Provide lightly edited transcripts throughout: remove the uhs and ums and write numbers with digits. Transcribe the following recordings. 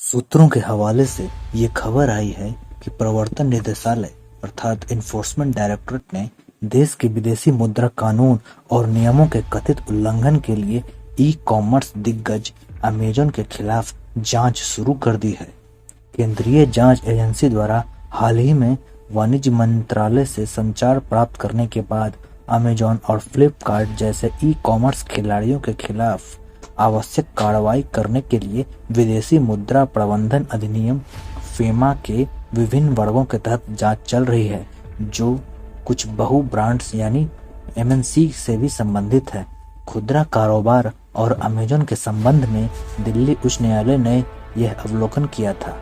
सूत्रों के हवाले से ये खबर आई है कि प्रवर्तन निदेशालय अर्थात इन्फोर्समेंट डायरेक्टरेट ने देश के विदेशी मुद्रा कानून और नियमों के कथित उल्लंघन के लिए ई-कॉमर्स दिग्गज अमेजन के खिलाफ जांच शुरू कर दी है। केंद्रीय जांच एजेंसी द्वारा हाल ही में वाणिज्य मंत्रालय से संचार प्राप्त करने के बाद अमेजन और फ्लिपकार्ट जैसे ई-कॉमर्स खिलाड़ियों के खिलाफ आवश्यक कार्रवाई करने के लिए विदेशी मुद्रा प्रबंधन अधिनियम फेमा के विभिन्न वर्गों के तहत जांच चल रही है, जो कुछ बहु ब्रांड्स यानी एमएनसी से भी संबंधित है। खुदरा कारोबार और अमेजन के संबंध में दिल्ली उच्च न्यायालय ने यह अवलोकन किया था।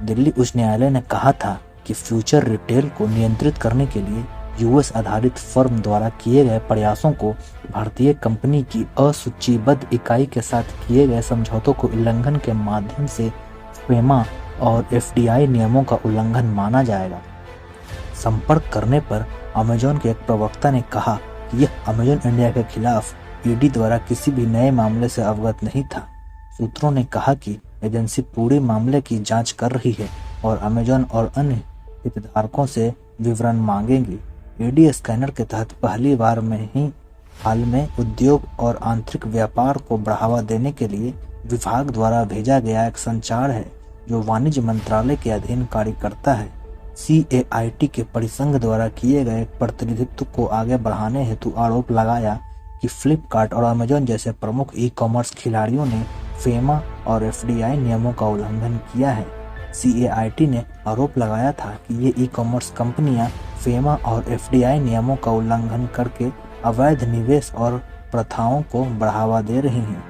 दिल्ली उच्च न्यायालय ने कहा था कि फ्यूचर रिटेल को नियंत्रित करने के लिए यूएस आधारित फर्म द्वारा किए गए प्रयासों को भारतीय कंपनी की असूचीबद्ध इकाई के साथ किए गए समझौतों को उल्लंघन के माध्यम से फेमा और एफडीआई नियमों का उल्लंघन माना जाएगा। संपर्क करने पर अमेजन के एक प्रवक्ता ने कहा कि यह अमेजन इंडिया के खिलाफ ईडी द्वारा किसी भी नए मामले से अवगत नहीं था। सूत्रों ने कहा कि एजेंसी पूरे मामले की जांच कर रही है और अमेजन और अन्य हितधारकों से विवरण मांगेगी। ईडी स्कैनर के तहत पहली बार में ही हाल में उद्योग और आंतरिक व्यापार को बढ़ावा देने के लिए विभाग द्वारा भेजा गया एक संचार है, जो वाणिज्य मंत्रालय के अधीन कार्य करता है। सीएआईटी के परिसंघ द्वारा किए गए प्रतिनिधित्व को आगे बढ़ाने हेतु आरोप लगाया कि फ्लिपकार्ट और अमेजन जैसे प्रमुख ई-कॉमर्स खिलाड़ियों ने फेमा और एफडीआई नियमों का उल्लंघन किया है। सीएआईटी ने आरोप लगाया था कि ये ई-कॉमर्स कंपनियां फेमा और एफडीआई नियमों का उल्लंघन करके अवैध निवेश और प्रथाओं को बढ़ावा दे रही हैं।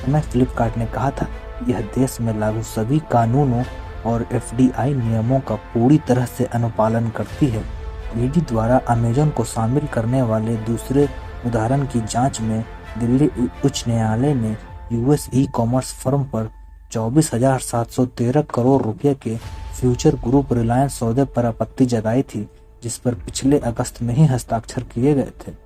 समय फ्लिपकार्ट ने कहा था कि यह देश में लागू सभी कानूनों और एफडीआई नियमों का पूरी तरह से अनुपालन करती है। ईडी द्वारा अमेजन को शामिल करने वाले दूसरे उदाहरण की जांच में दिल्ली उच्च न्यायालय ने यूएस ई-कॉमर्स फर्म पर 24,713 करोड़ रुपए के फ्यूचर ग्रुप रिलायंस सौदे पर आपत्ति जताई थी, जिस पर पिछले अगस्त में ही हस्ताक्षर किए गए थे।